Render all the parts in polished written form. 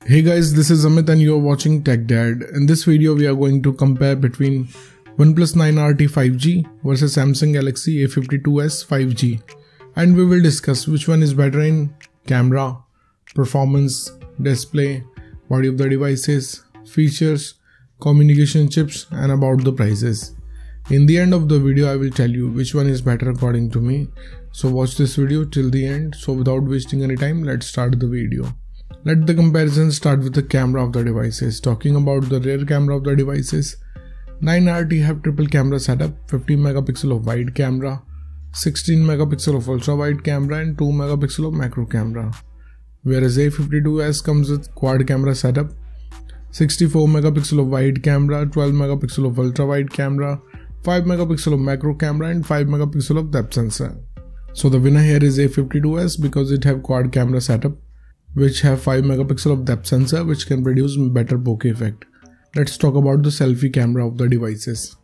Hey guys, this is Amit and you are watching Tech Dad. In this video we are going to compare between OnePlus 9RT 5G versus Samsung Galaxy A52s 5G, and we will discuss which one is better in camera, performance, display, body of the devices, features, communication chips, and about the prices. In the end of the video I will tell you which one is better according to me. So watch this video till the end. So without wasting any time, let's start the video. Let the comparison start with the camera of the devices. Talking about the rear camera of the devices, 9RT have triple camera setup, 50 megapixel of wide camera, 16 megapixel of ultra wide camera and 2 megapixel of macro camera. Whereas A52s comes with quad camera setup, 64 megapixel of wide camera, 12 megapixel of ultra wide camera, 5 megapixel of macro camera and 5 megapixel of depth sensor. So the winner here is A52s because it have quad camera setup, which have 5 megapixel of depth sensor which can produce better bokeh effect. Let's talk about the selfie camera of the devices.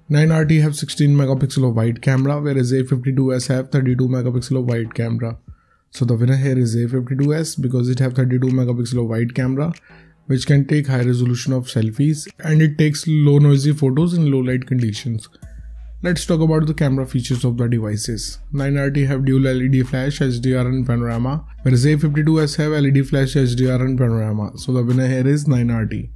9RT have 16 megapixel of wide camera whereas A52s have 32 megapixel of wide camera. So the winner here is A52s because it have 32 megapixel of wide camera which can take high resolution of selfies and it takes low noisy photos in low light conditions. Let's talk about the camera features of the devices. 9RT have dual LED flash, HDR and panorama, whereas A52s have LED flash, HDR and panorama. So the winner here is 9RT.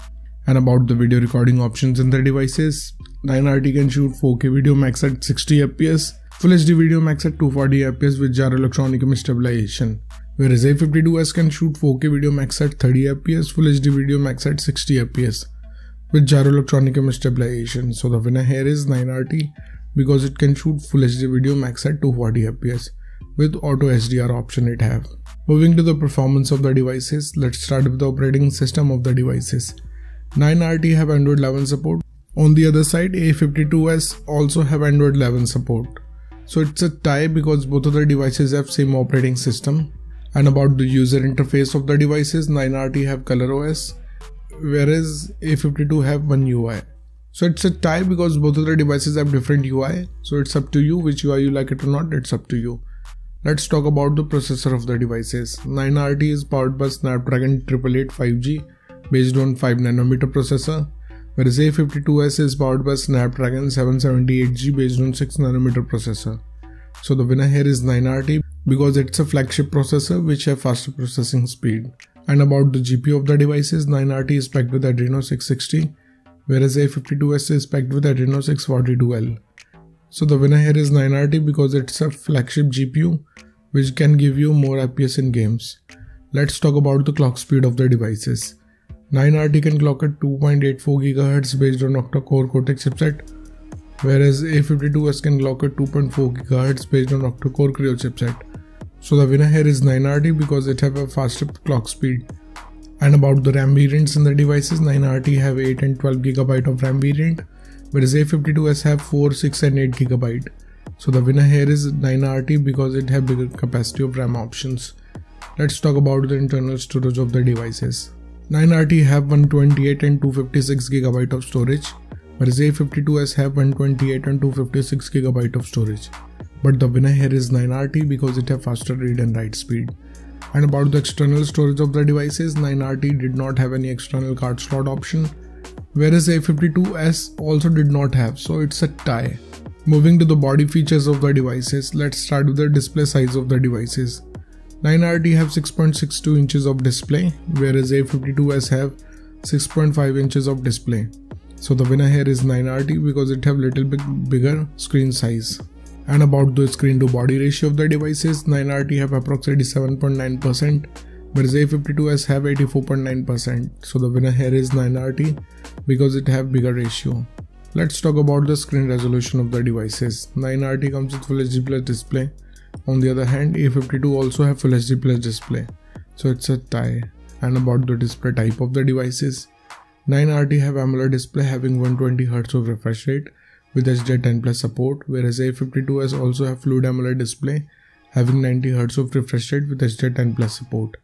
And about the video recording options in the devices, 9RT can shoot 4K video max at 60 fps, Full HD video max at 240 fps with gyro electronic image stabilization. Whereas A52s can shoot 4K video max at 30 fps, Full HD video max at 60 fps with gyro electronic image stabilization. So the winner here is 9RT because it can shoot Full HD video max at 240 fps with auto HDR option it have. Moving to the performance of the devices, let's start with the operating system of the devices. 9RT have Android 11 support. On the other side, A52s also have Android 11 support. So it's a tie because both of the devices have same operating system. And about the user interface of the devices, 9RT have ColorOS whereas A52 have One UI. So it's a tie because both of the devices have different UI. So it's up to you which UI you like it or not, it's up to you. Let's talk about the processor of the devices. 9RT is powered by Snapdragon 888 5G based on 5nm processor, whereas A52s is powered by Snapdragon 778G based on 6nm processor. So the winner here is 9RT because it's a flagship processor which have faster processing speed. And about the GPU of the devices, 9RT is packed with Adreno 660, whereas A52s is packed with Adreno 642L. So the winner here is 9RT because it's a flagship GPU which can give you more FPS in games. Let's talk about the clock speed of the devices. 9RT can clock at 2.84 GHz based on octa-core Cortex chipset, whereas A52s can clock at 2.4 GHz based on octa-core Creo chipset. So the winner here is 9RT because it have a faster clock speed. And about the RAM variants in the devices, 9RT have 8 and 12 GB of RAM variant, whereas A52s have 4, 6 and 8 GB. So the winner here is 9RT because it have bigger capacity of RAM options. Let's talk about the internal storage of the devices. 9RT have 128 and 256 GB of storage, whereas A52s have 128 and 256 GB of storage. But the winner here is 9RT because it have faster read and write speed. And about the external storage of the devices, 9RT did not have any external card slot option, whereas A52s also did not have, so it's a tie. Moving to the body features of the devices, let's start with the display size of the devices. 9RT have 6.62 inches of display, whereas A52s have 6.5 inches of display. So the winner here is 9RT because it have little bit bigger screen size. And about the screen to body ratio of the devices, 9RT have approximately 7.9%, whereas A52s have 84.9%. So the winner here is 9RT because it have bigger ratio. Let's talk about the screen resolution of the devices. 9RT comes with Full HD Plus display. On the other hand, A52 also have Full HD Plus display. So it's a tie. And about the display type of the devices, 9RT have AMOLED display having 120Hz of refresh rate with HDR10+ support, whereas A52s also have Fluid AMOLED display having 90Hz of refresh rate with HDR10+ support.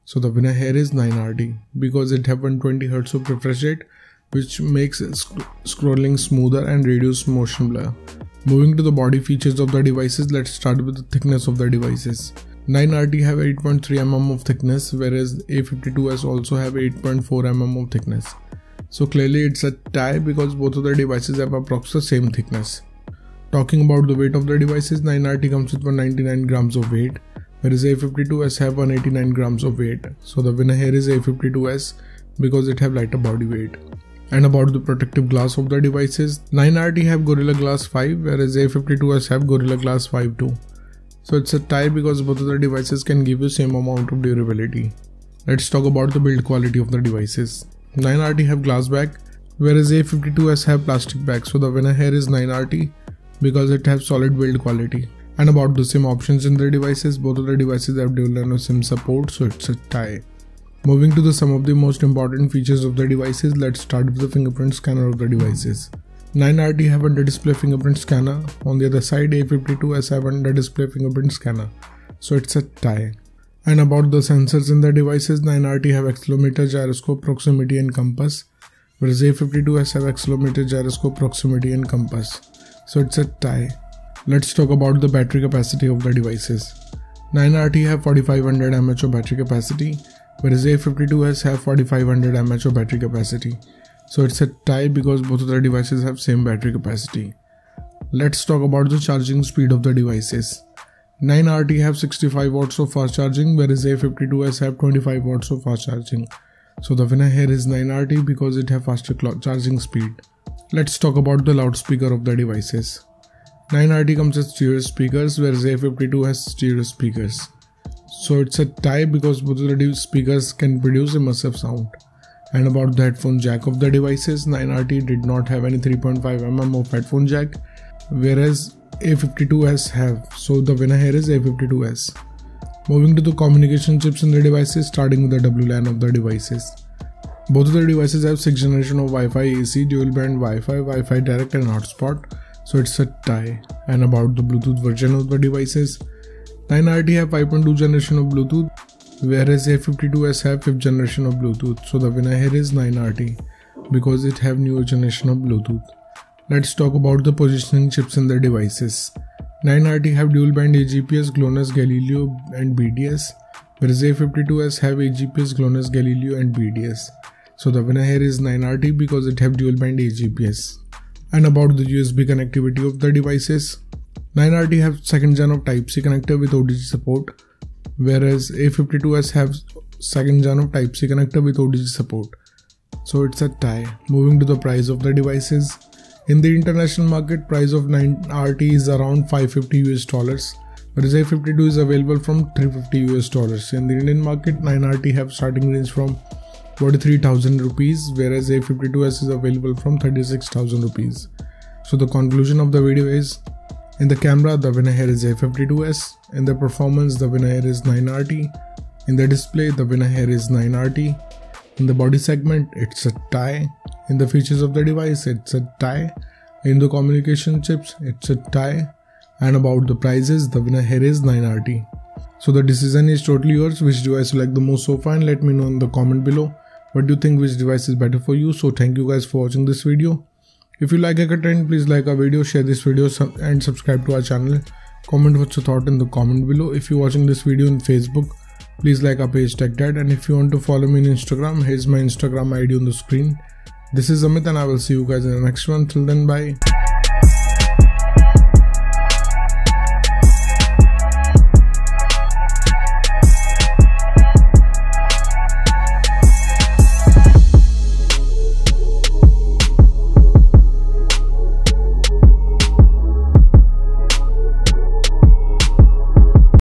So the winner here is 9RT because it have 120Hz of refresh rate which makes scrolling smoother and reduce motion blur. Moving to the body features of the devices, let's start with the thickness of the devices. 9RT have 8.3 mm of thickness, whereas A52s also have 8.4 mm of thickness. So clearly it's a tie because both of the devices have approximately the same thickness. Talking about the weight of the devices, 9RT comes with 199 grams of weight, whereas A52s have 189 grams of weight. So the winner here is A52s because it have lighter body weight. And about the protective glass of the devices, 9RT have Gorilla Glass 5, whereas A52s have Gorilla Glass 5 too. So it's a tie because both of the devices can give you same amount of durability. Let's talk about the build quality of the devices. 9RT have glass back, whereas A52s have plastic back. So the winner here is 9RT because it has solid build quality. And about the SIM options in the devices, both of the devices have dual nano SIM support, so it's a tie. Moving to some of the most important features of the devices, let's start with the fingerprint scanner of the devices. 9RT have under-display fingerprint scanner. On the other side, A52s have under-display fingerprint scanner, so it's a tie. And about the sensors in the devices, 9RT have accelerometer, gyroscope, proximity and compass, whereas A52s have accelerometer, gyroscope, proximity and compass, so it's a tie. Let's talk about the battery capacity of the devices. 9RT have 4500 mAh of battery capacity, whereas A52s have 4500 mAh of battery capacity. So it's a tie because both of the devices have same battery capacity. Let's talk about the charging speed of the devices. 9RT have 65 watts of fast charging, whereas A52s have 25 watts of fast charging. So the winner here is 9RT because it have faster charging speed. Let's talk about the loudspeaker of the devices. 9RT comes with stereo speakers, whereas A52 has stereo speakers. So it's a tie because both of the speakers can produce immersive sound. And about the headphone jack of the devices, 9RT did not have any 3.5 mm of headphone jack, whereas A52s have. So the winner here is A52s. Moving to the communication chips in the devices, starting with the WLAN of the devices. Both of the devices have 6th generation of Wi-Fi AC, dual band Wi-Fi, Wi-Fi direct and hotspot. So it's a tie. And about the Bluetooth version of the devices, 9RT have 5.2 generation of Bluetooth, whereas A52s have 5th generation of Bluetooth. So the winner here is 9RT because it have newer generation of Bluetooth. Let's talk about the positioning chips in the devices. 9RT have dual band AGPS, GLONASS, Galileo and BDS, whereas A52s have AGPS, GLONASS, Galileo and BDS. So the winner here is 9RT because it have dual band AGPS. And about the USB connectivity of the devices, 9RT have 2nd gen of Type-C connector with OTG support, whereas A52s have 2nd gen of Type-C connector with OTG support. So it's a tie. Moving to the price of the devices. In the international market, price of 9RT is around $550 whereas A52 is available from $350 In the Indian market, 9RT have starting range from 43,000 rupees, whereas A52s is available from 36,000 rupees. So the conclusion of the video is, in the camera, the winner here is A52s. In the performance, the winner here is 9RT. In the display, the winner here is 9RT. In the body segment, it's a tie. In the features of the device, it's a tie. In the communication chips, it's a tie. And about the prices, the winner here is 9RT. So the decision is totally yours. Which device you like the most so far, and let me know in the comment below. What do you think, which device is better for you? So thank you guys for watching this video. If you like our content, please like our video, share this video and subscribe to our channel. Comment what's your thought in the comment below. If you're watching this video on Facebook, please like our page TechDad, and if you want to follow me on Instagram, here's my Instagram ID on the screen. This is Amit and I will see you guys in the next one. Till then, bye.